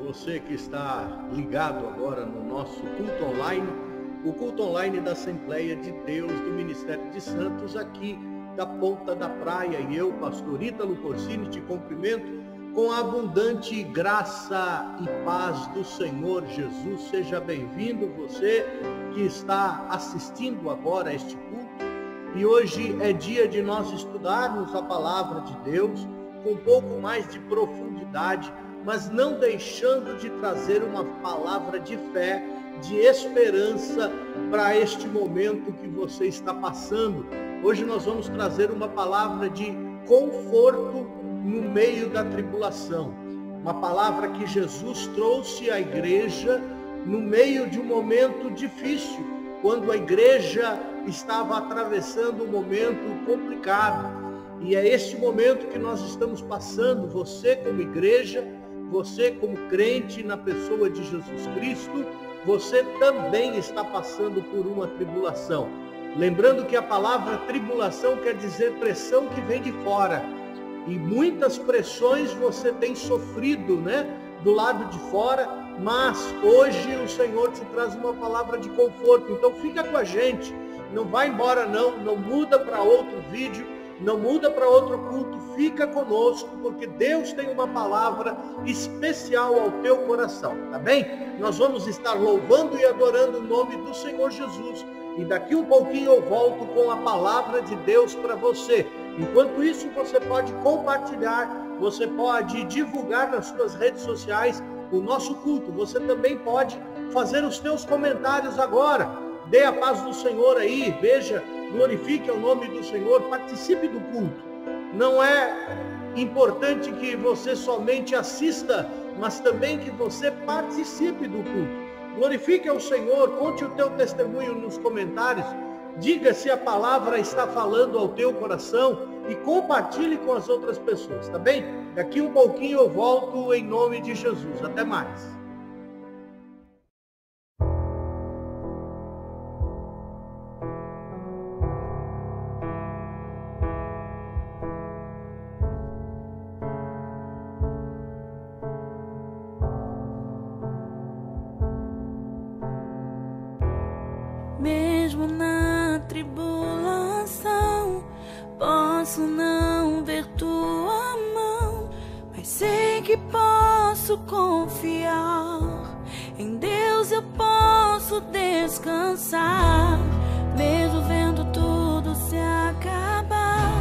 você que está ligado agora no nosso culto online, o culto online da Assembleia de Deus do Ministério de Santos, aqui da Ponta da Praia. E eu, pastor Ítalo Corsini, te cumprimento com a abundante graça e paz do Senhor Jesus. Seja bem-vindo você que está assistindo agora a este culto. E hoje é dia de nós estudarmos a palavra de Deus com um pouco mais de profundidade, mas não deixando de trazer uma palavra de fé, de esperança para este momento que você está passando. Hoje nós vamos trazer uma palavra de conforto no meio da tribulação. Uma palavra que Jesus trouxe à igreja no meio de um momento difícil, quando a igreja estava atravessando um momento complicado. E é esse momento que nós estamos passando, você como igreja, você como crente na pessoa de Jesus Cristo, você também está passando por uma tribulação. Lembrando que a palavra tribulação quer dizer pressão que vem de fora. E muitas pressões você tem sofrido, do lado de fora, mas hoje o Senhor te traz uma palavra de conforto. Então fica com a gente, não vai embora não muda para outro vídeo, não muda para outro culto, fica conosco, porque Deus tem uma palavra especial ao teu coração, tá bem? Nós vamos estar louvando e adorando o nome do Senhor Jesus, e daqui um pouquinho eu volto com a palavra de Deus para você. Enquanto isso, você pode compartilhar, você pode divulgar nas suas redes sociais o nosso culto, você também pode fazer os teus comentários agora. Dê a paz do Senhor aí, veja, glorifique o nome do Senhor, participe do culto. Não é importante que você somente assista, mas também que você participe do culto. Glorifique ao Senhor, conte o teu testemunho nos comentários, diga se a palavra está falando ao teu coração e compartilhe com as outras pessoas, tá bem? Daqui um pouquinho eu volto em nome de Jesus. Até mais. Mesmo na tribulação, posso não ver tua mão, mas sei que posso confiar. Em Deus eu posso descansar. Mesmo vendo tudo se acabar,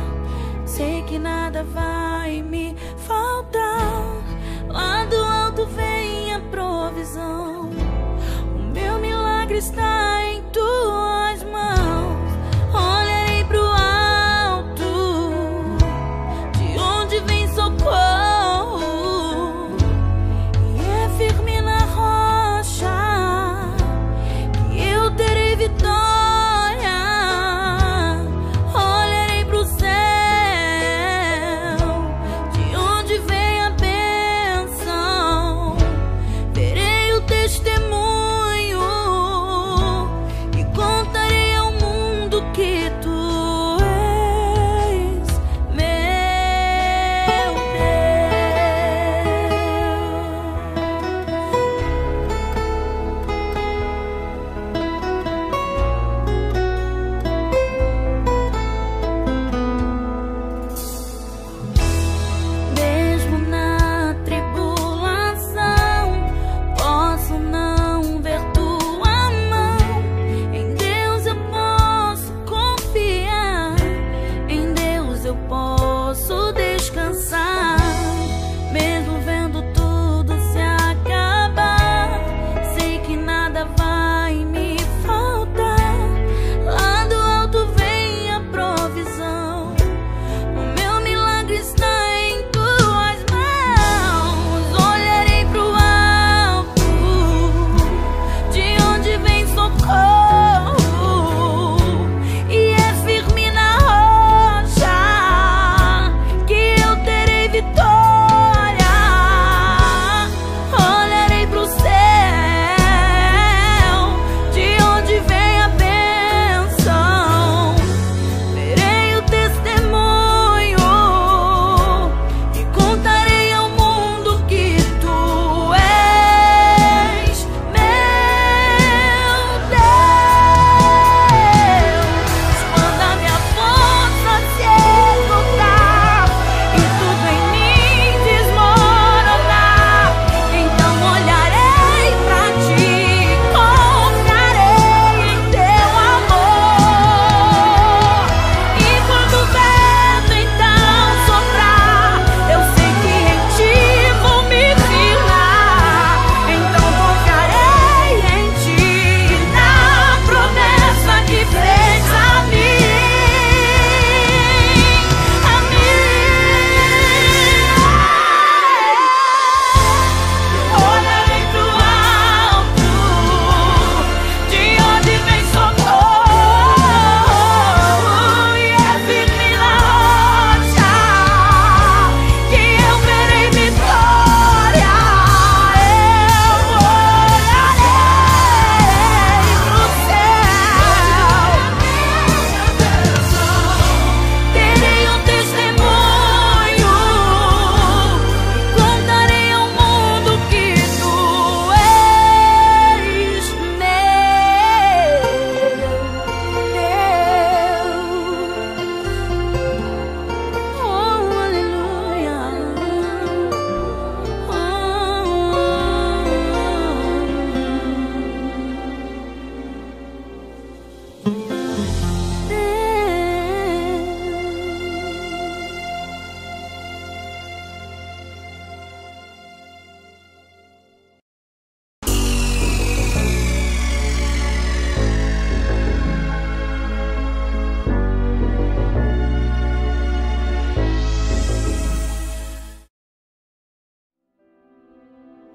sei que nada vai me faltar. Lá do alto vem a provisão, o meu milagre está em tuas mãos. Olharei pro alto, de onde vem socorro, e é firme na rocha que eu terei vitória. Olharei pro céu,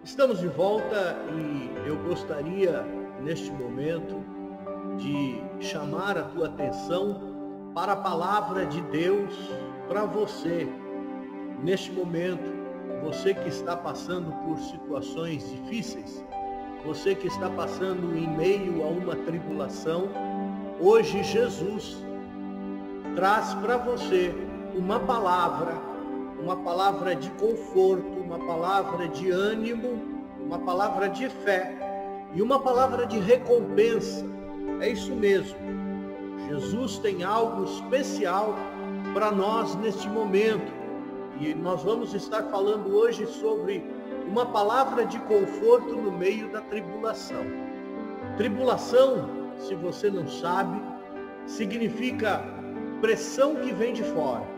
Estamos de volta e eu gostaria, neste momento, de chamar a tua atenção para a palavra de Deus para você. Neste momento, você que está passando por situações difíceis, você que está passando em meio a uma tribulação, hoje Jesus traz para você uma palavra de conforto, uma palavra de ânimo, uma palavra de fé e uma palavra de recompensa. É isso mesmo. Jesus tem algo especial para nós neste momento. E nós vamos estar falando hoje sobre uma palavra de conforto no meio da tribulação. Tribulação, se você não sabe, significa pressão que vem de fora.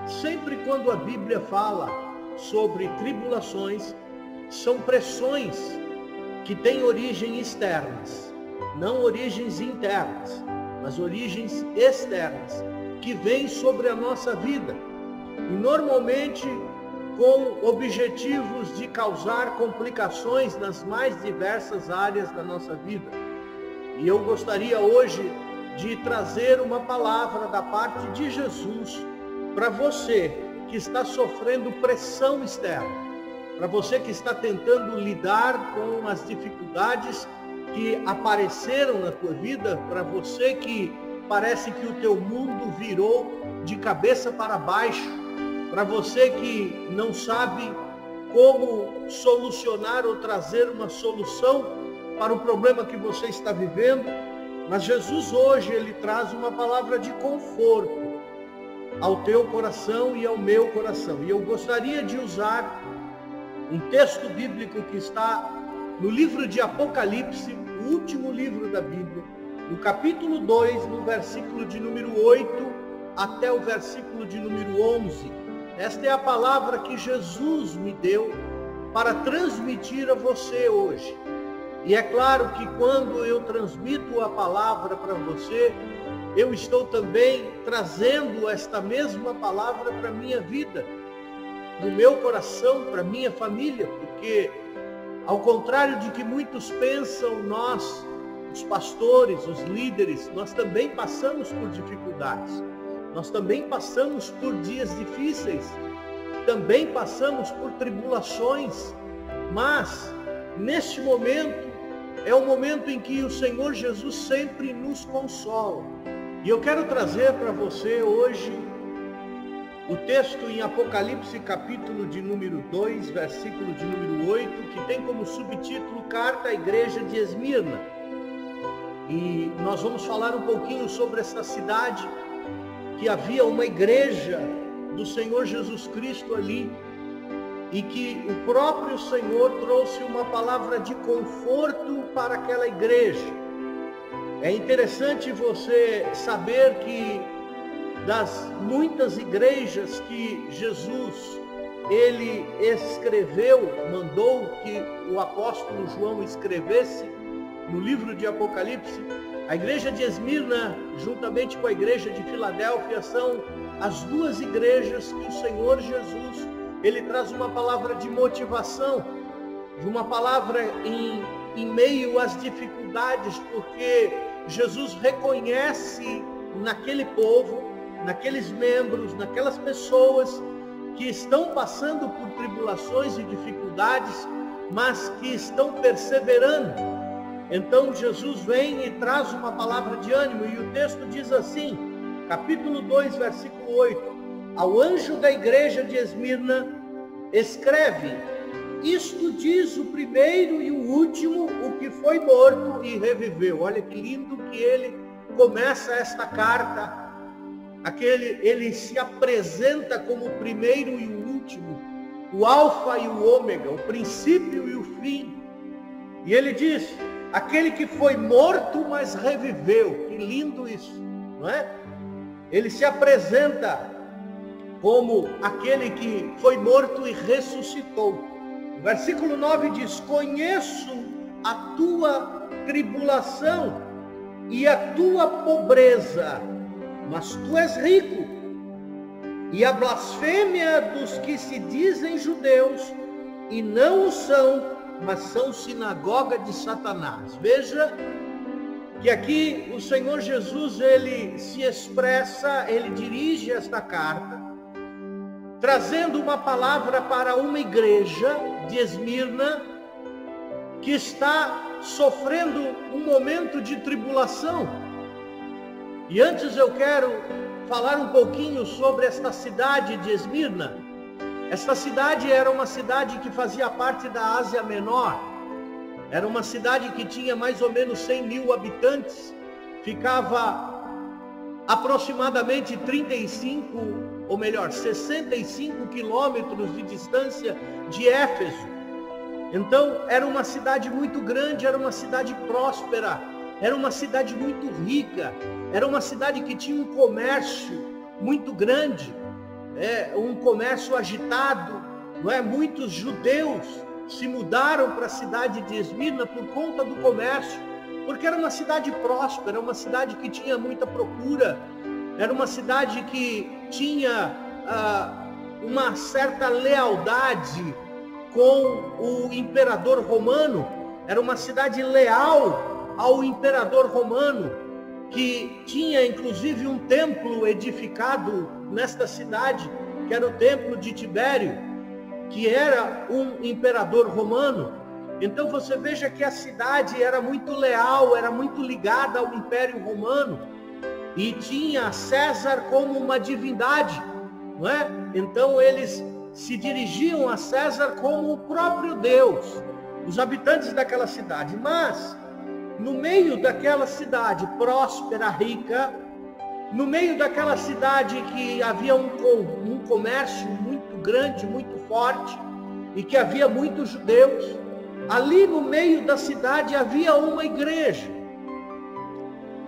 Sempre quando a Bíblia fala sobre tribulações, são pressões que têm origens externas, não origens internas, mas origens externas, que vêm sobre a nossa vida. E normalmente com objetivos de causar complicações nas mais diversas áreas da nossa vida. E eu gostaria hoje de trazer uma palavra da parte de Jesus para você que está sofrendo pressão externa, para você que está tentando lidar com as dificuldades que apareceram na tua vida, para você que parece que o teu mundo virou de cabeça para baixo, para você que não sabe como solucionar ou trazer uma solução para o problema que você está vivendo, mas Jesus hoje, ele traz uma palavra de conforto ao teu coração e ao meu coração. E eu gostaria de usar um texto bíblico que está no livro de Apocalipse, o último livro da Bíblia, no capítulo 2, no versículo de número 8 até o versículo de número 11. Esta é a palavra que Jesus me deu para transmitir a você hoje. E é claro que quando eu transmito a palavra para você, eu estou também trazendo esta mesma palavra para a minha vida, no meu coração, para a minha família, porque ao contrário de que muitos pensam, nós, os pastores, os líderes, nós também passamos por dificuldades, nós também passamos por dias difíceis, também passamos por tribulações, mas neste momento é o momento em que o Senhor Jesus sempre nos consola. E eu quero trazer para você hoje o texto em Apocalipse, capítulo de número 2, versículo de número 8, que tem como subtítulo Carta à Igreja de Esmirna. E nós vamos falar um pouquinho sobre essa cidade, que havia uma igreja do Senhor Jesus Cristo ali, e que o próprio Senhor trouxe uma palavra de conforto para aquela igreja. É interessante você saber que das muitas igrejas que Jesus, ele escreveu, mandou que o apóstolo João escrevesse no livro de Apocalipse, a igreja de Esmirna, juntamente com a igreja de Filadélfia, são as duas igrejas que o Senhor Jesus, ele traz uma palavra de motivação, de uma palavra em meio às dificuldades, porque Jesus reconhece naquele povo, naqueles membros, naquelas pessoas que estão passando por tribulações e dificuldades, mas que estão perseverando. Então Jesus vem e traz uma palavra de ânimo, e o texto diz assim, capítulo 2, versículo 8, ao anjo da igreja de Esmirna, escreve, isto diz o primeiro e o último, o que foi morto e reviveu. Olha que lindo que ele começa esta carta. Ele se apresenta como o primeiro e o último, o alfa e o ômega, o princípio e o fim. E ele diz, aquele que foi morto, mas reviveu. Que lindo isso, não é? Ele se apresenta como aquele que foi morto e ressuscitou. O versículo 9 diz, conheço a tua tribulação e a tua pobreza, mas tu és rico, e a blasfêmia dos que se dizem judeus e não o são, mas são sinagoga de Satanás. Veja que aqui o Senhor Jesus, ele se expressa, ele dirige esta carta, trazendo uma palavra para uma igreja de Esmirna, que está sofrendo um momento de tribulação. E antes eu quero falar um pouquinho sobre esta cidade de Esmirna. Esta cidade era uma cidade que fazia parte da Ásia Menor. Era uma cidade que tinha mais ou menos 100 mil habitantes. Ficava aproximadamente 65 quilômetros de distância de Éfeso. Então, era uma cidade muito grande, era uma cidade próspera, era uma cidade muito rica, era uma cidade que tinha um comércio muito grande, um comércio agitado, não é? Muitos judeus se mudaram para a cidade de Esmirna por conta do comércio, porque era uma cidade próspera, uma cidade que tinha muita procura, era uma cidade que tinha uma certa lealdade com o imperador romano, era uma cidade leal ao imperador romano, que tinha inclusive um templo edificado nesta cidade, que era o templo de Tibério, que era um imperador romano. Então você veja que a cidade era muito leal, era muito ligada ao Império Romano, e tinha César como uma divindade, não é? Então eles se dirigiam a César como o próprio Deus, os habitantes daquela cidade. Mas no meio daquela cidade próspera, rica, no meio daquela cidade que havia um comércio muito grande, muito forte, e que havia muitos judeus, ali no meio da cidade havia uma igreja.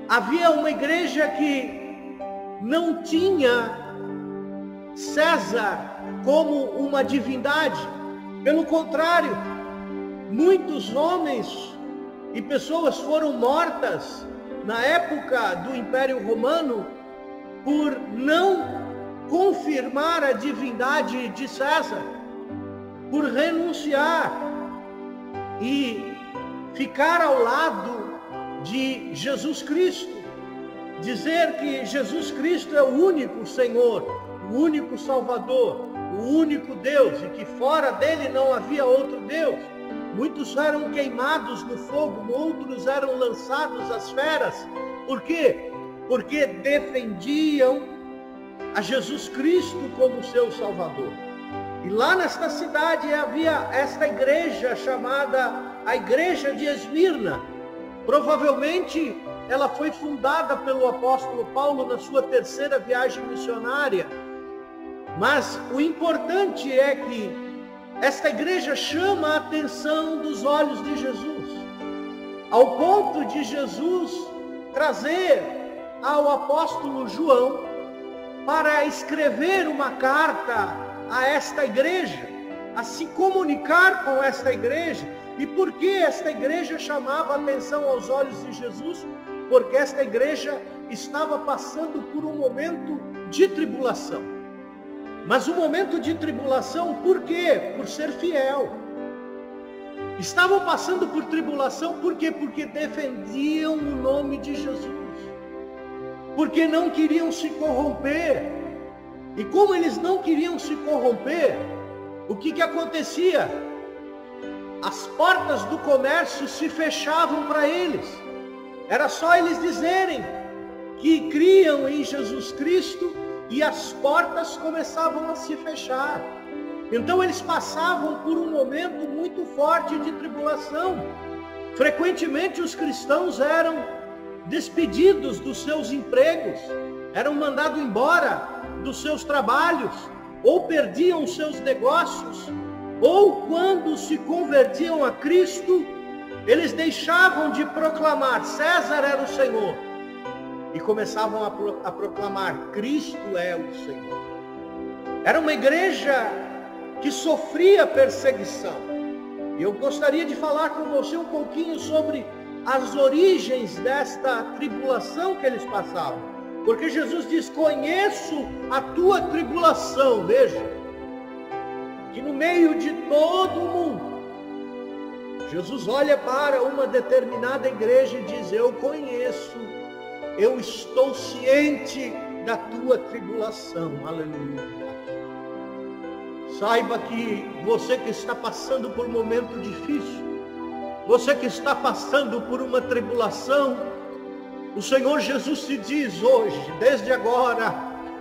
Havia uma igreja que não tinha César como uma divindade. Pelo contrário, muitos homens e pessoas foram mortas na época do Império Romano por não confirmar a divindade de César, por renunciar e ficar ao lado de Jesus Cristo, dizer que Jesus Cristo é o único Senhor, o único Salvador, o único Deus, e que fora dele não havia outro Deus. Muitos eram queimados no fogo, outros eram lançados às feras. Por quê? Porque defendiam a Jesus Cristo como seu Salvador. E lá nesta cidade havia esta igreja chamada a Igreja de Esmirna. Provavelmente ela foi fundada pelo apóstolo Paulo na sua terceira viagem missionária. Mas o importante é que esta igreja chama a atenção dos olhos de Jesus, ao ponto de Jesus trazer ao apóstolo João para escrever uma carta a esta igreja, a se comunicar com esta igreja. E por que esta igreja chamava a atenção aos olhos de Jesus? Porque esta igreja estava passando por um momento de tribulação. Mas um momento de tribulação, por quê? Por ser fiel. Estavam passando por tribulação, por quê? Porque defendiam o nome de Jesus. Porque não queriam se corromper. E como eles não queriam se corromper, o que acontecia? As portas do comércio se fechavam para eles. Era só eles dizerem que criam em Jesus Cristo e as portas começavam a se fechar. Então eles passavam por um momento muito forte de tribulação. Frequentemente os cristãos eram despedidos dos seus empregos, eram mandados embora dos seus trabalhos, ou perdiam os seus negócios, ou quando se convertiam a Cristo, eles deixavam de proclamar César era o Senhor e começavam a proclamar Cristo é o Senhor. Era uma igreja que sofria perseguição. E eu gostaria de falar com você um pouquinho sobre as origens desta tribulação que eles passavam. Porque Jesus diz, conheço a tua tribulação. Veja, que no meio de todo o mundo, Jesus olha para uma determinada igreja e diz: eu conheço, eu estou ciente da tua tribulação. Aleluia. Saiba que você que está passando por um momento difícil, você que está passando por uma tribulação, o Senhor Jesus te diz hoje, desde agora,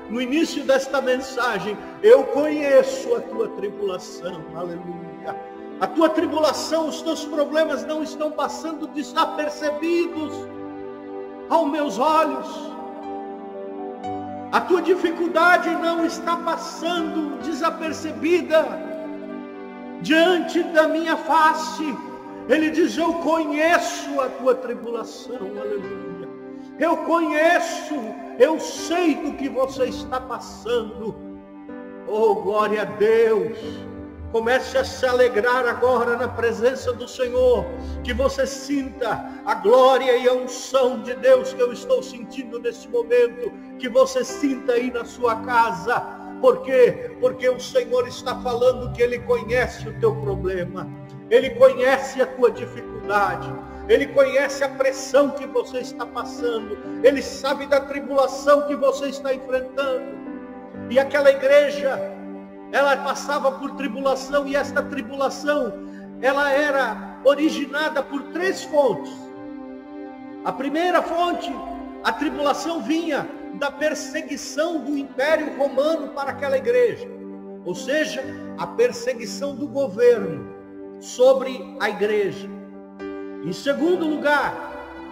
no início desta mensagem: eu conheço a tua tribulação. Aleluia. A tua tribulação, os teus problemas não estão passando desapercebidos aos meus olhos. A tua dificuldade não está passando desapercebida diante da minha face. Ele diz: eu conheço a tua tribulação. Aleluia. Eu conheço, eu sei do que você está passando. Oh, glória a Deus. Comece a se alegrar agora na presença do Senhor, que você sinta a glória e a unção de Deus que eu estou sentindo nesse momento, que você sinta aí na sua casa. Por quê? Porque o Senhor está falando que Ele conhece o teu problema, Ele conhece a tua dificuldade, Ele conhece a pressão que você está passando, Ele sabe da tribulação que você está enfrentando. E aquela igreja, ela passava por tribulação, e esta tribulação, ela era originada por 3 fontes. A primeira fonte, a tribulação vinha da perseguição do Império Romano para aquela igreja, ou seja, a perseguição do governo sobre a igreja. Em segundo lugar,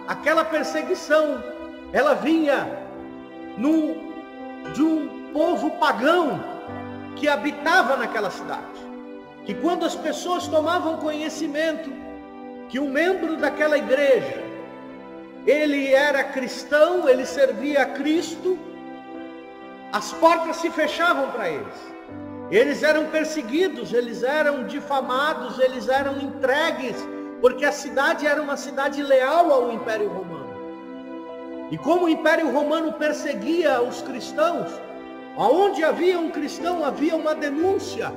aquela perseguição, ela vinha de um povo pagão que habitava naquela cidade, que quando as pessoas tomavam conhecimento que um membro daquela igreja, ele era cristão, ele servia a Cristo, as portas se fechavam para eles. Eles eram perseguidos, eles eram difamados, eles eram entregues, porque a cidade era uma cidade leal ao Império Romano. E como o Império Romano perseguia os cristãos, aonde havia um cristão, havia uma denúncia.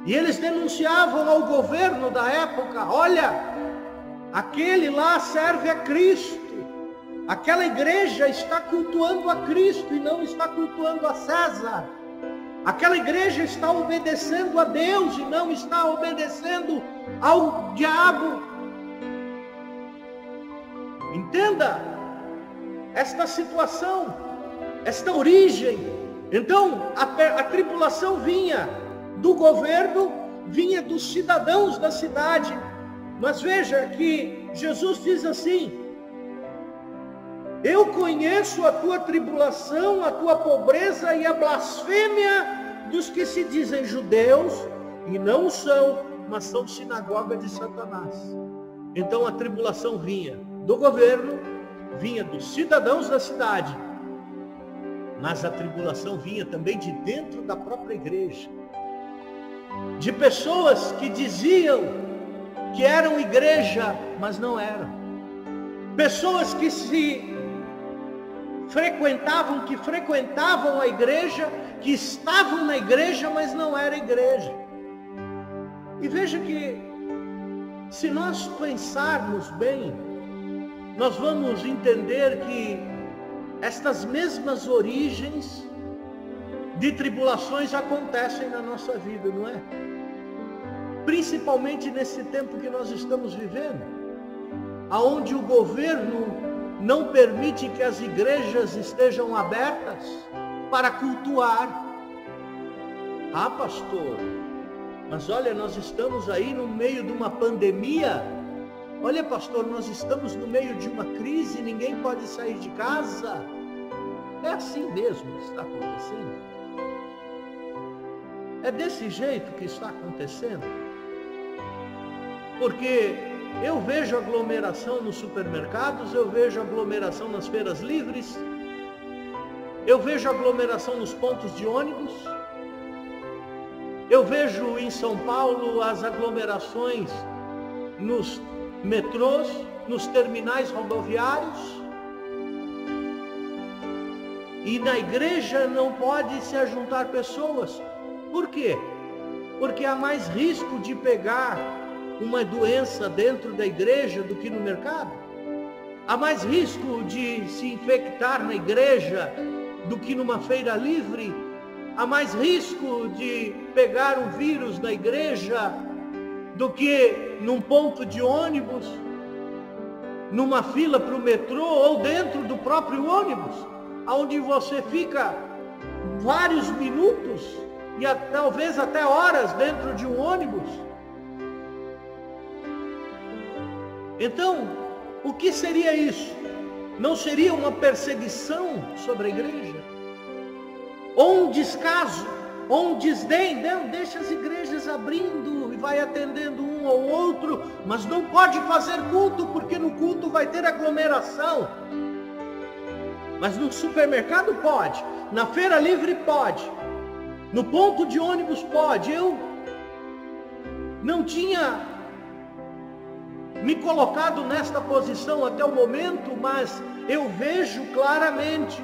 E eles denunciavam ao governo da época: olha, aquele lá serve a Cristo. Aquela igreja está cultuando a Cristo e não está cultuando a César. Aquela igreja está obedecendo a Deus e não está obedecendo ao diabo. Entenda esta situação, esta origem. Então, a tribulação vinha do governo, vinha dos cidadãos da cidade. Mas veja que Jesus diz assim: eu conheço a tua tribulação, a tua pobreza e a blasfêmia dos que se dizem judeus e não são, mas são sinagoga de Satanás. Então a tribulação vinha do governo, vinha dos cidadãos da cidade, mas a tribulação vinha também de dentro da própria igreja, de pessoas que diziam que eram igreja, mas não eram. Pessoas que frequentavam a igreja, que estavam na igreja, mas não era igreja. E veja que, se nós pensarmos bem, nós vamos entender que estas mesmas origens de tribulações acontecem na nossa vida, não é? Principalmente nesse tempo que nós estamos vivendo, aonde o governo não permite que as igrejas estejam abertas para cultuar. Ah, pastor, mas olha, nós estamos aí no meio de uma pandemia. Olha, pastor, nós estamos no meio de uma crise, ninguém pode sair de casa. É assim mesmo que está acontecendo? É desse jeito que está acontecendo? Porque eu vejo aglomeração nos supermercados, eu vejo aglomeração nas feiras livres, eu vejo aglomeração nos pontos de ônibus, eu vejo em São Paulo as aglomerações nos metrôs, nos terminais rodoviários. E na igreja não pode se ajuntar pessoas. Por quê? Porque há mais risco de pegar uma doença dentro da igreja do que no mercado? Há mais risco de se infectar na igreja do que numa feira livre? Há mais risco de pegar um vírus na igreja do que num ponto de ônibus, numa fila para o metrô ou dentro do próprio ônibus, onde você fica vários minutos e talvez até horas dentro de um ônibus? Então, o que seria isso? Não seria uma perseguição sobre a igreja? Ou um descaso? Ou um desdém? Não, deixa as igrejas abrindo e vai atendendo um ao outro, mas não pode fazer culto, porque no culto vai ter aglomeração. Mas no supermercado pode, na feira livre pode, no ponto de ônibus pode. Eu não tinha me colocado nesta posição até o momento, mas eu vejo claramente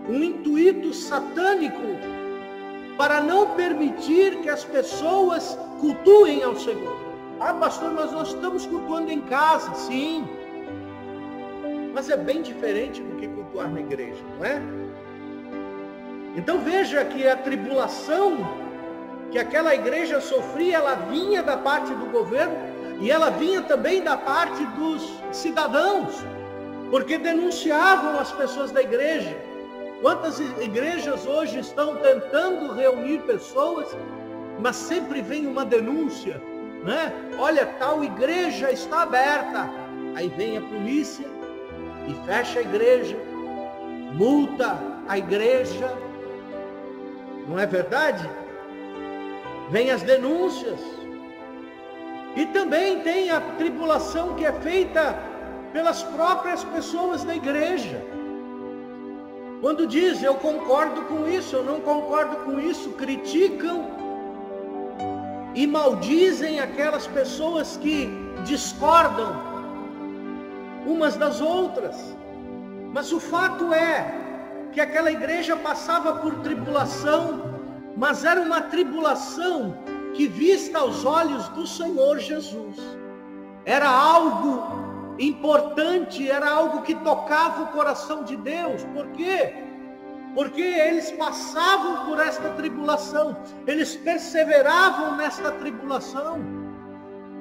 um intuito satânico para não permitir que as pessoas cultuem ao Senhor. Ah, pastor, mas nós estamos cultuando em casa. Sim, mas é bem diferente do que cultuar na igreja, não é? Então veja que a tribulação que aquela igreja sofria, ela vinha da parte do governo e ela vinha também da parte dos cidadãos, porque denunciavam as pessoas da igreja. Quantas igrejas hoje estão tentando reunir pessoas, mas sempre vem uma denúncia, né? Olha, tal igreja está aberta. Aí vem a polícia e fecha a igreja, multa a igreja. Não é verdade? Vem as denúncias. E também tem a tribulação que é feita pelas próprias pessoas da igreja. Quando diz, eu concordo com isso, eu não concordo com isso, criticam e maldizem aquelas pessoas que discordam umas das outras. Mas o fato é que aquela igreja passava por tribulação, mas era uma tribulação que vista aos olhos do Senhor Jesus. Era algo importante, era algo que tocava o coração de Deus. Por quê? Porque eles passavam por esta tribulação, eles perseveravam nesta tribulação.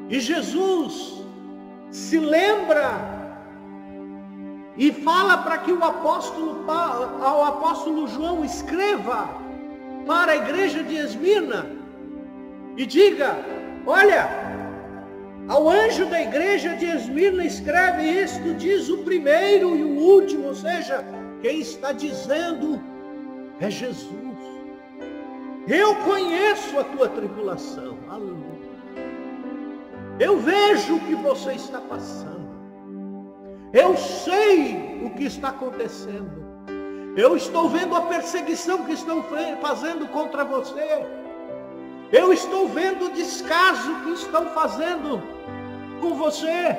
E Jesus se lembra e fala para que o apóstolo João escreva para a igreja de Esmirna e diga, olha, ao anjo da igreja de Esmirna escreve isto, diz o primeiro e o último, ou seja, quem está dizendo é Jesus. Eu conheço a tua tribulação, aleluia. Eu vejo o que você está passando. Eu sei o que está acontecendo. Eu estou vendo a perseguição que estão fazendo contra você. Eu estou vendo o descaso que estão fazendo com você.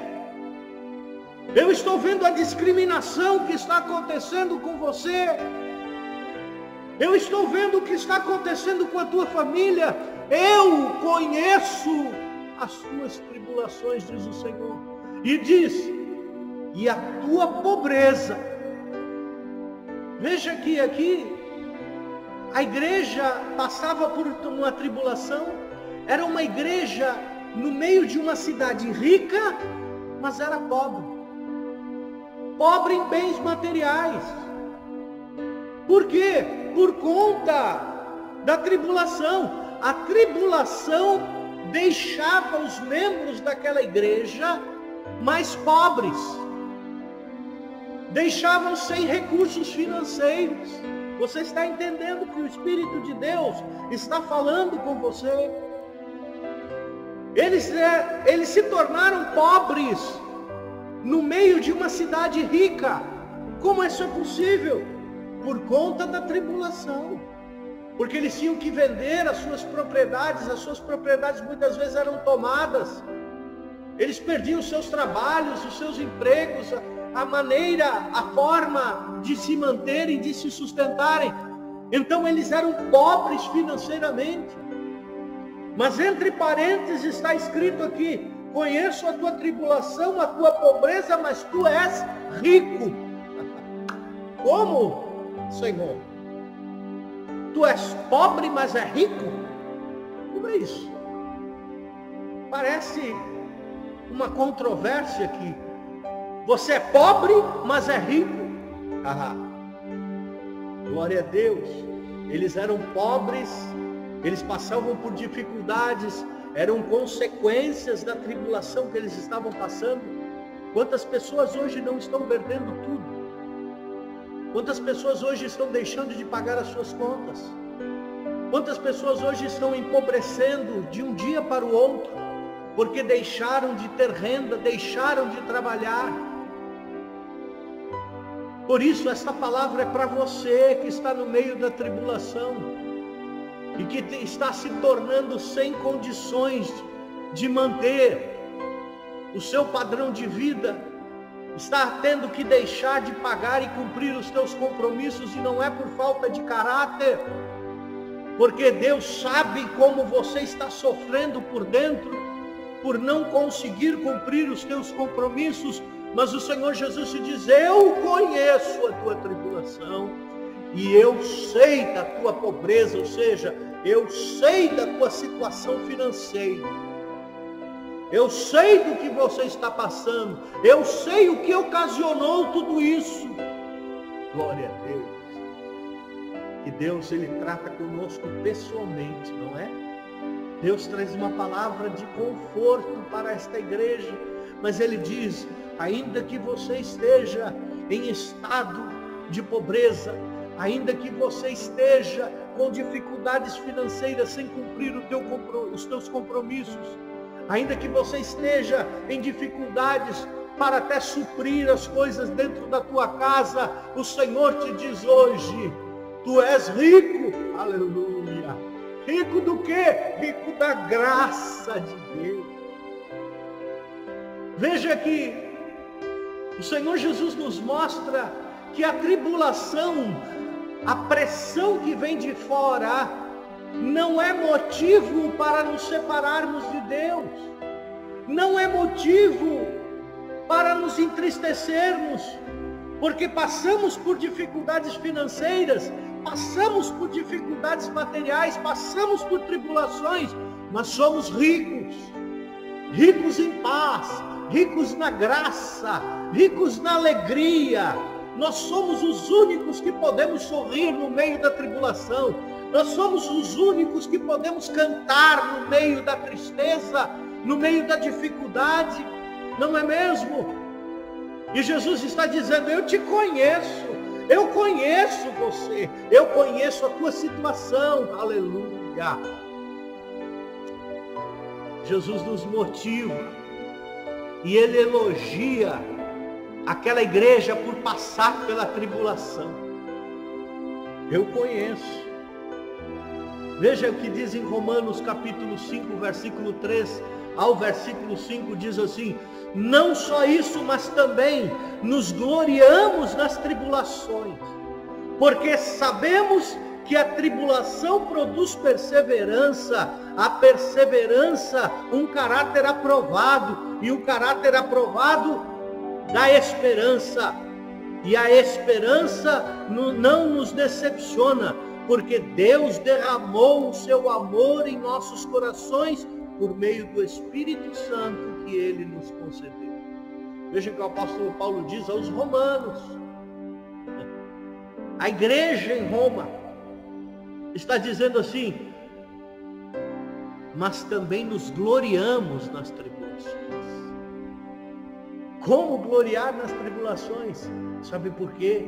Eu estou vendo a discriminação que está acontecendo com você. Eu estou vendo o que está acontecendo com a tua família. Eu conheço as tuas tribulações, diz o Senhor. E diz, e a tua pobreza. Veja que aqui a igreja passava por uma tribulação. Era uma igreja no meio de uma cidade rica, mas era pobre. Pobre em bens materiais. Por quê? Por conta da tribulação. A tribulação deixava os membros daquela igreja mais pobres. Deixavam sem recursos financeiros. Você está entendendo que o Espírito de Deus está falando com você? Eles se tornaram pobres no meio de uma cidade rica. Como isso é possível? Por conta da tribulação. Porque eles tinham que vender as suas propriedades muitas vezes eram tomadas. Eles perdiam os seus trabalhos, os seus empregos, a maneira, a forma de se manterem, de se sustentarem. Então eles eram pobres financeiramente. Mas entre parênteses está escrito aqui, Conheço a tua tribulação, a tua pobreza, mas tu és rico. Como, Senhor? Tu és pobre, mas é rico? Como é isso? Parece uma controvérsia aqui. Você é pobre, mas é rico. Glória a Deus. Eles eram pobres, eles passavam por dificuldades, eram consequências da tribulação que eles estavam passando. Quantas pessoas hoje não estão perdendo tudo? Quantas pessoas hoje estão deixando de pagar as suas contas? Quantas pessoas hoje estão empobrecendo de um dia para o outro, porque deixaram de ter renda, deixaram de trabalhar? Por isso, esta palavra é para você que está no meio da tribulação e que está se tornando sem condições de manter o seu padrão de vida, está tendo que deixar de pagar e cumprir os teus compromissos, e não é por falta de caráter, porque Deus sabe como você está sofrendo por dentro, por não conseguir cumprir os teus compromissos. Mas o Senhor Jesus te diz: eu conheço a tua tribulação e eu sei da tua pobreza, ou seja, eu sei da tua situação financeira. Eu sei do que você está passando. Eu sei o que ocasionou tudo isso. Glória a Deus. Que Deus, Ele trata conosco pessoalmente, não é? Deus traz uma palavra de conforto para esta igreja, mas Ele diz: ainda que você esteja em estado de pobreza, ainda que você esteja com dificuldades financeiras sem cumprir os teus compromissos, ainda que você esteja em dificuldades para até suprir as coisas dentro da tua casa, o Senhor te diz hoje: tu és rico. Aleluia. Rico do quê? Rico da graça de Deus. Veja que o Senhor Jesus nos mostra que a tribulação, a pressão que vem de fora, não é motivo para nos separarmos de Deus, não é motivo para nos entristecermos, porque passamos por dificuldades financeiras, passamos por dificuldades materiais, passamos por tribulações, mas somos ricos, ricos em paz, ricos na graça, ricos na alegria. Nós somos os únicos que podemos sorrir no meio da tribulação. Nós somos os únicos que podemos cantar no meio da tristeza, no meio da dificuldade, não é mesmo? E Jesus está dizendo: eu te conheço, eu conheço você, eu conheço a tua situação. Aleluia. Jesus nos motiva e Ele elogia aquela igreja por passar pela tribulação. Eu conheço. Veja o que diz em Romanos capítulo 5, versículo 3 ao versículo 5, diz assim: não só isso, mas também nos gloriamos nas tribulações, porque sabemos que a tribulação produz perseverança, a perseverança um caráter aprovado, e o caráter aprovado dá esperança, e a esperança não nos decepciona, porque Deus derramou o seu amor em nossos corações por meio do Espírito Santo que Ele nos concedeu. Veja que o apóstolo Paulo diz aos romanos, a igreja em Roma está dizendo assim: mas também nos gloriamos nas tribulações. Como gloriar nas tribulações? Sabe por quê?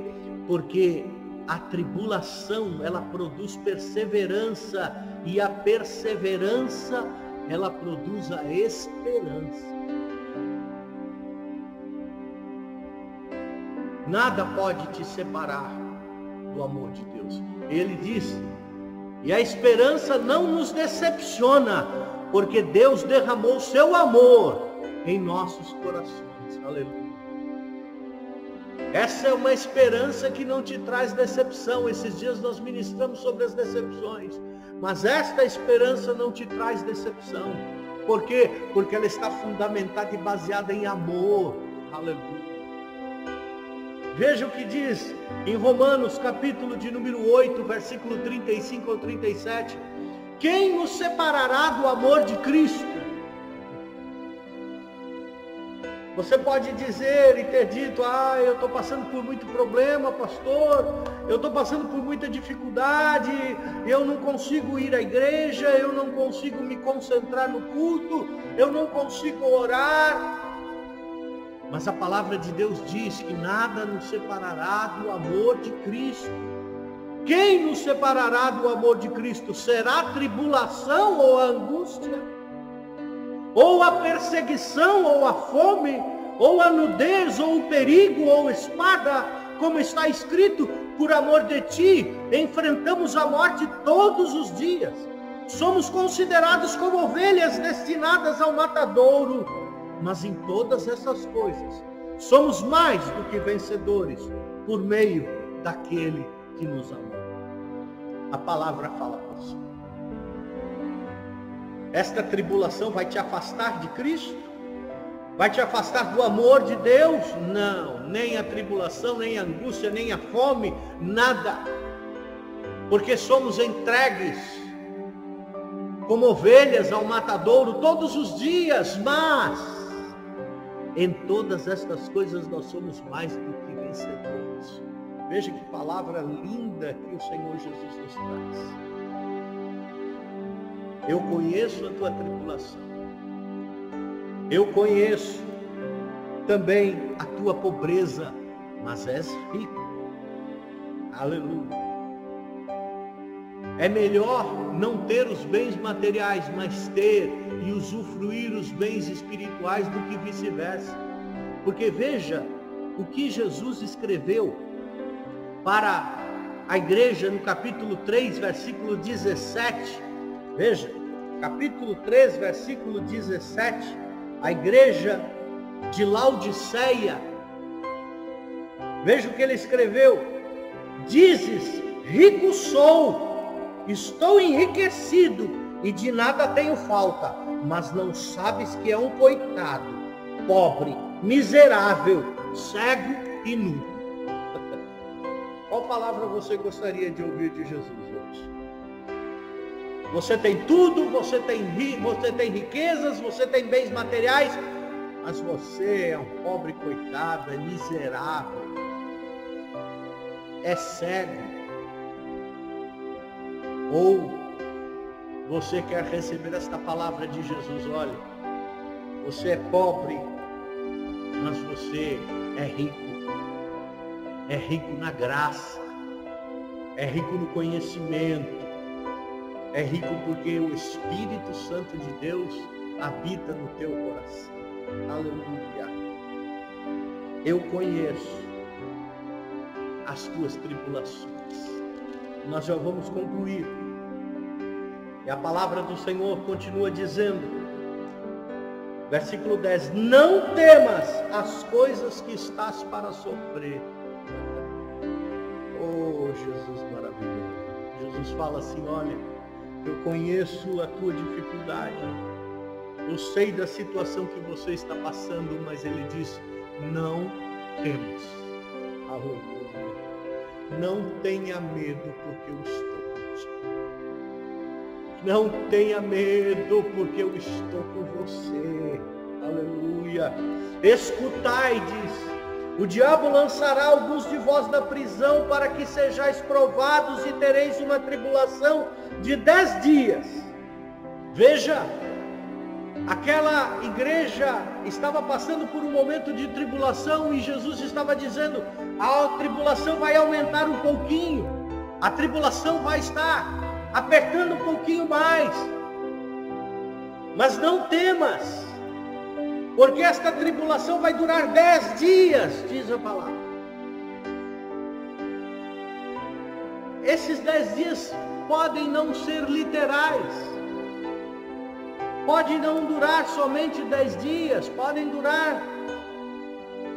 Porque a tribulação, ela produz perseverança, e a perseverança, ela produz a esperança. Nada pode te separar do amor de Deus. Ele disse: e a esperança não nos decepciona, porque Deus derramou o seu amor em nossos corações. Aleluia. Essa é uma esperança que não te traz decepção. Esses dias nós ministramos sobre as decepções, mas esta esperança não te traz decepção. Por quê? Porque ela está fundamentada e baseada em amor. Aleluia. Veja o que diz em Romanos, capítulo de número 8, versículo 35 ao 37. Quem nos separará do amor de Cristo? Você pode dizer e ter dito, eu estou passando por muito problema, pastor, eu estou passando por muita dificuldade, eu não consigo ir à igreja, eu não consigo me concentrar no culto, eu não consigo orar. Mas a palavra de Deus diz que nada nos separará do amor de Cristo. Quem nos separará do amor de Cristo? Será a tribulação ou a angústia? Ou a perseguição, ou a fome, ou a nudez, ou o perigo, ou espada, como está escrito, por amor de ti, enfrentamos a morte todos os dias. Somos considerados como ovelhas destinadas ao matadouro, mas em todas essas coisas, somos mais do que vencedores, por meio daquele que nos amou. A palavra fala por si. Esta tribulação vai te afastar de Cristo? Vai te afastar do amor de Deus? Não, nem a tribulação, nem a angústia, nem a fome, nada. Porque somos entregues como ovelhas ao matadouro todos os dias, mas em todas estas coisas nós somos mais do que vencedores. Veja que palavra linda que o Senhor Jesus nos traz. Eu conheço a tua tribulação. Eu conheço também a tua pobreza, mas és rico. Aleluia. É melhor não ter os bens materiais, mas ter e usufruir os bens espirituais do que vice-versa. Porque veja o que Jesus escreveu para a igreja no capítulo 3, versículo 17. Veja, capítulo 3, versículo 17, a igreja de Laodiceia. Veja o que ele escreveu. Dizes, rico sou, estou enriquecido e de nada tenho falta, mas não sabes que é um coitado, pobre, miserável, cego e nu. Qual palavra você gostaria de ouvir de Jesus hoje? Você tem tudo, você tem riquezas, você tem bens materiais, mas você é um pobre coitado, é miserável, é cego. Ou você quer receber esta palavra de Jesus? Olha, você é pobre, mas você é rico. É rico na graça, é rico no conhecimento, é rico porque o Espírito Santo de Deus habita no teu coração. Aleluia. Eu conheço as tuas tribulações. Nós já vamos concluir. E a palavra do Senhor continua dizendo, versículo 10, não temas as coisas que estás para sofrer. Oh, Jesus maravilhoso. Jesus fala assim, olha, eu conheço a tua dificuldade, eu sei da situação que você está passando, mas ele diz, não temas. Aleluia. Não tenha medo, porque eu estou contigo. Não tenha medo, porque eu estou com você. Aleluia. Escutai, diz, o diabo lançará alguns de vós na prisão para que sejais provados e tereis uma tribulação de 10 dias. Veja, aquela igreja estava passando por um momento de tribulação e Jesus estava dizendo, a tribulação vai aumentar um pouquinho, a tribulação vai estar apertando um pouquinho mais, mas não temas, porque esta tribulação vai durar 10 dias, diz a palavra. Esses 10 dias podem não ser literais, pode não durar somente 10 dias, podem durar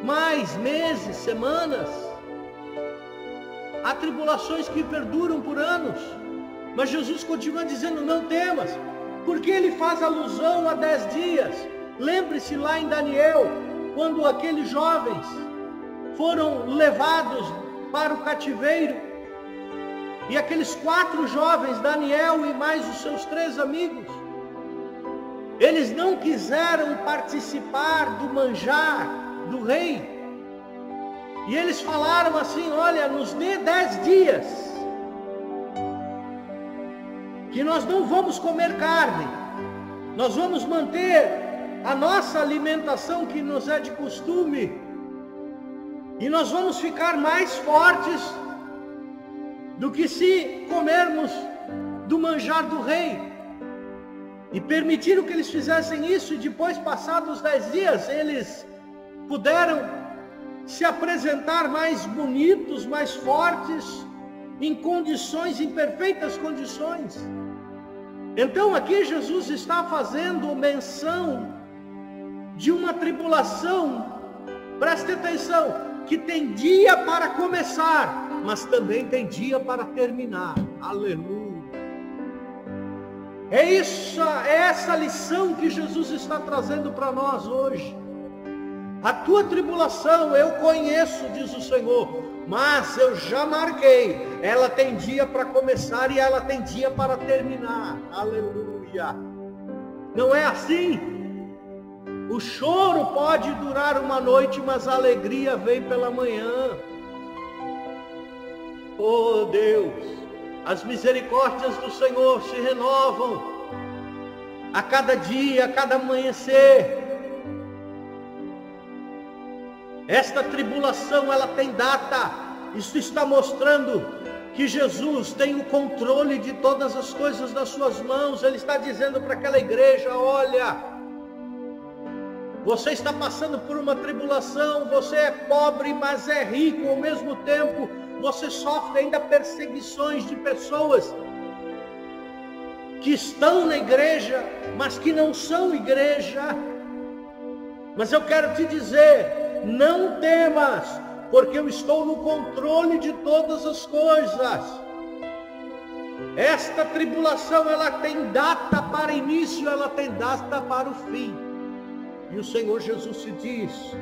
mais meses, semanas. Há tribulações que perduram por anos, mas Jesus continua dizendo, não temas, Porque ele faz alusão a 10 dias. Lembre-se lá em Daniel, quando aqueles jovens foram levados para o cativeiro, e aqueles 4 jovens, Daniel e mais os seus 3 amigos, eles não quiseram participar do manjar do rei. E eles falaram assim: olha, nos dê 10 dias, que nós não vamos comer carne, nós vamos manter a nossa alimentação que nos é de costume, e nós vamos ficar mais fortes do que se comermos do manjar do rei. E permitiram que eles fizessem isso, e depois, passados os 10 dias, eles puderam se apresentar mais bonitos, mais fortes, em condições, em perfeitas condições. Então aqui Jesus está fazendo menção de uma tribulação, preste atenção, que tem dia para começar, mas também tem dia para terminar. Aleluia! É essa lição que Jesus está trazendo para nós hoje. A tua tribulação eu conheço, diz o Senhor, mas eu já marquei. Ela tem dia para começar e ela tem dia para terminar. Aleluia! Não é assim? O choro pode durar uma noite, mas a alegria vem pela manhã. Oh Deus, as misericórdias do Senhor se renovam a cada dia, a cada amanhecer. Esta tribulação, ela tem data. Isso está mostrando que Jesus tem o controle de todas as coisas nas suas mãos. Ele está dizendo para aquela igreja: olha, você está passando por uma tribulação, você é pobre, mas é rico ao mesmo tempo. Você sofre ainda perseguições de pessoas que estão na igreja, mas que não são igreja. Mas eu quero te dizer, não temas, porque eu estou no controle de todas as coisas. Esta tribulação, ela tem data para início, ela tem data para o fim. E o Senhor Jesus se diz: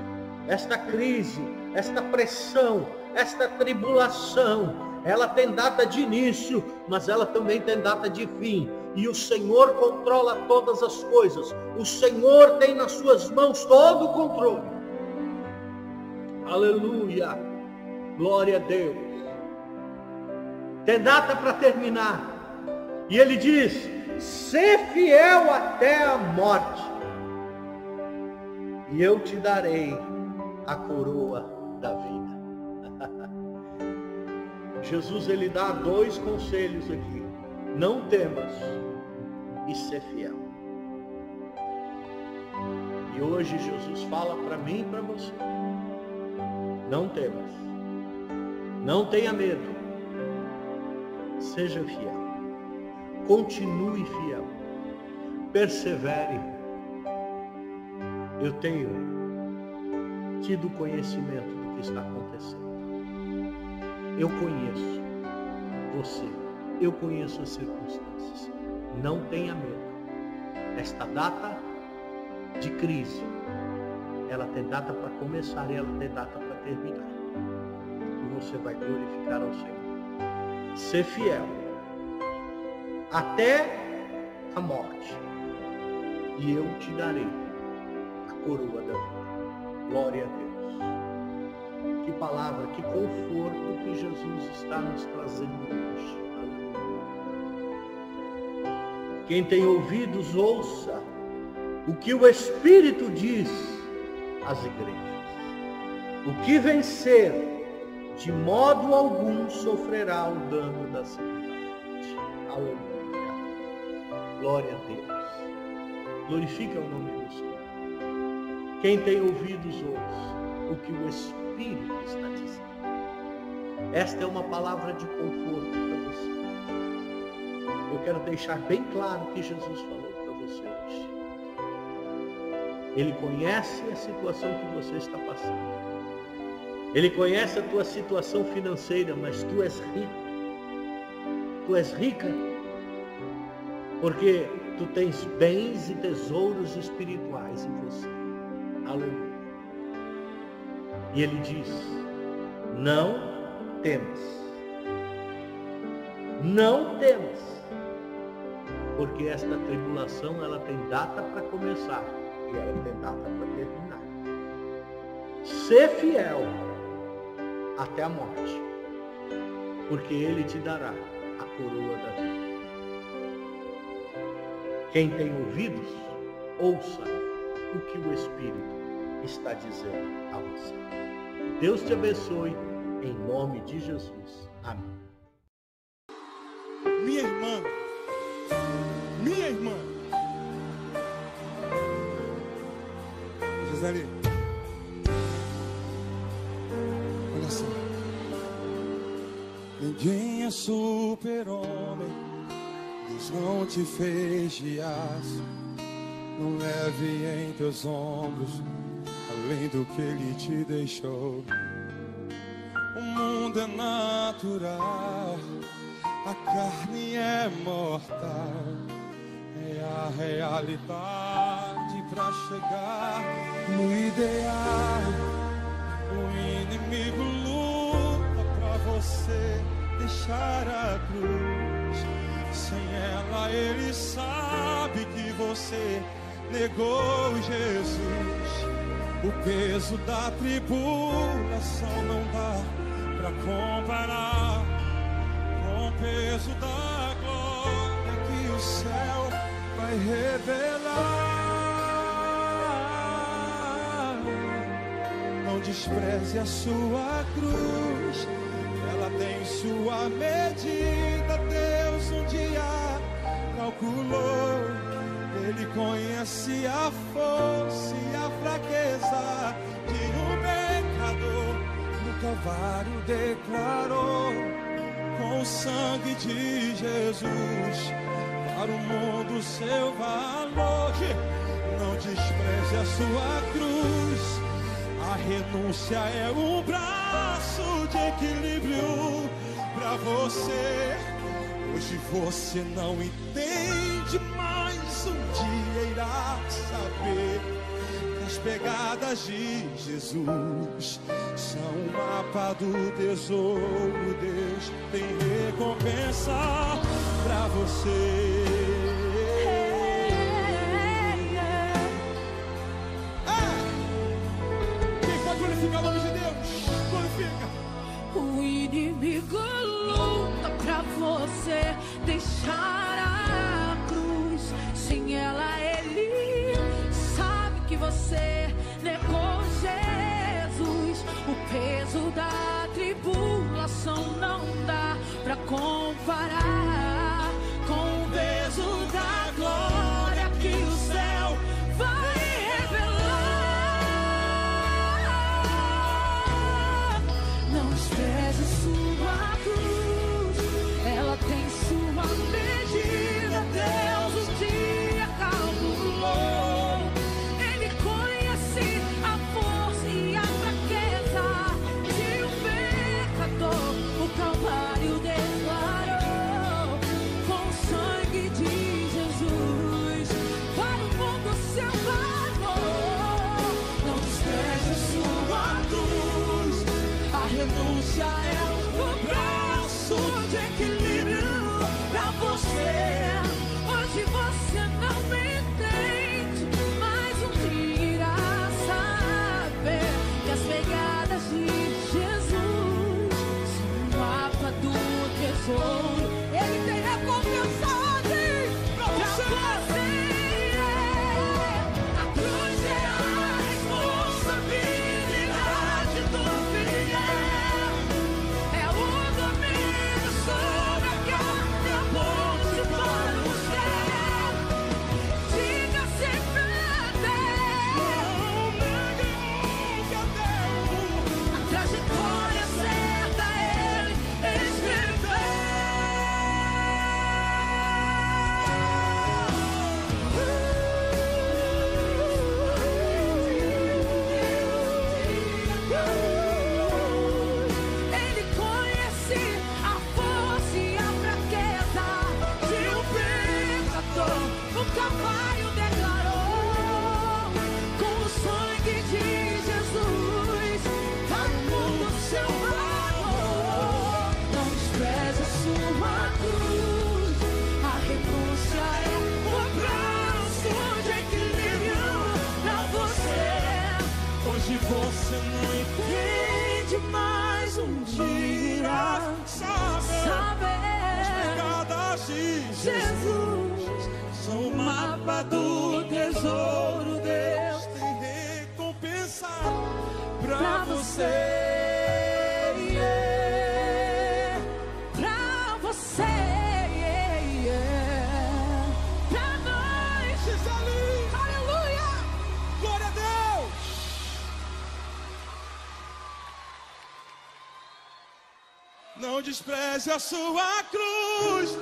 esta crise, esta pressão, esta tribulação, ela tem data de início, mas ela também tem data de fim. E o Senhor controla todas as coisas. O Senhor tem nas suas mãos todo o controle. Aleluia! Glória a Deus! Tem data para terminar. E ele diz: sê fiel até a morte, e eu te darei a coroa da vida. Jesus, ele dá 2 conselhos aqui: não temas e ser fiel. E hoje Jesus fala para mim e para você: não temas, não tenha medo, seja fiel, continue fiel, persevere. Eu tenho tido conhecimento do que está acontecendo. Eu conheço você, eu conheço as circunstâncias. Não tenha medo. Esta data de crise, ela tem data para começar e ela tem data para terminar. E você vai glorificar ao Senhor. Ser fiel até a morte, e eu te darei a coroa da vida. Glória a Deus. Que palavra, que conforto que Jesus está nos trazendo hoje. Quem tem ouvidos, ouça o que o Espírito diz às igrejas. O que vencer, de modo algum sofrerá o dano da santidade. Aleluia. Glória a Deus. Glorifica o nome do Senhor. Quem tem ouvidos, ouça o que o Espírito está dizendo. Esta é uma palavra de conforto para você. Eu quero deixar bem claro o que Jesus falou para você hoje. Ele conhece a situação que você está passando. Ele conhece a tua situação financeira, mas tu és rico. Tu és rica, porque Tu tens bens e tesouros espirituais em você. Aleluia. E ele diz: não temas. Não temas. Porque esta tribulação, ela tem data para começar e ela tem data para terminar. Sê fiel até a morte, porque ele te dará a coroa da vida. Quem tem ouvidos, ouça o que o Espírito está dizendo a você. Deus te abençoe, em nome de Jesus. Amém. Minha irmã, Gisele, olha só. Ninguém é super-homem, Deus não te fez de aço. Não leve em teus ombros além do que Ele te deixou. O mundo é natural, a carne é mortal. É a realidade pra chegar no ideal. O inimigo luta pra você deixar a cruz. Sem ela ele sabe que você negou Jesus. O peso da tribulação não dá pra comparar com o peso da glória que o céu vai revelar. Não despreze a sua cruz, ela tem sua medida. Deus um dia calculou. Ele conhece a força e a fraqueza de um pecador. No Calvário declarou, com o sangue de Jesus, para o mundo seu valor. Não despreze a sua cruz. A renúncia é um braço de equilíbrio para você. Hoje você não entende, mas um dia irá saber que as pegadas de Jesus são um mapa do tesouro. Deus tem recompensa pra você. Quem pode glorificar o nome de Deus? Glorifica. O inimigo luta pra você deixar a cruz. Sem ela ele sabe que você negou Jesus. O peso da tribulação não dá pra comparar com o peso da glória que o céu vai revelar. Não despreze sua cruz, ela tem sua medida. Deus um dia calculou. Ele conhece a força e a fraqueza de um pecador. O Calvário declarou, com o sangue de Jesus, para o mundo seu valor. Não despreze sua cruz, a renúncia é um braço de equilíbrio pra você. Hoje você não entende, mas um dia irá saber que as pegadas de Jesus são o mapa do tesouro. Ele tem recompensado pra você. A cruz é a responsabilidade do fiel. Hoje você não entende, mas um dia saber as pegadas de Jesus são o mapa do tesouro. Deus tem recompensa pra você. Pra você, pra nós, Gisele, aleluia. glória a Deus. Não despreze a sua cruz.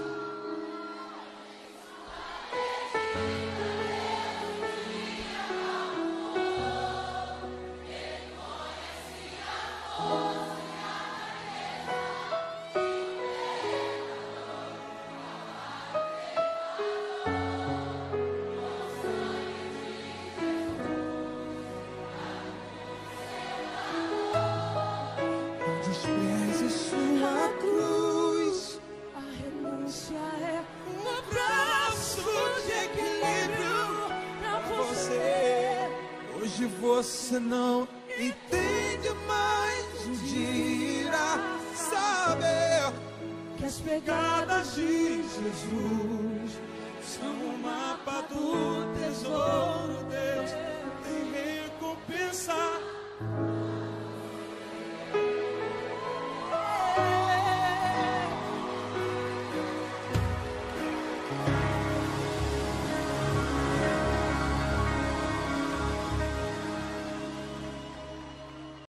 Despreze sua cruz. A renúncia é Um abraço de equilíbrio pra você. Hoje você não entende, mas um dia irá saber que as pegadas de Jesus são o mapa do tesouro. Deus tem recompensa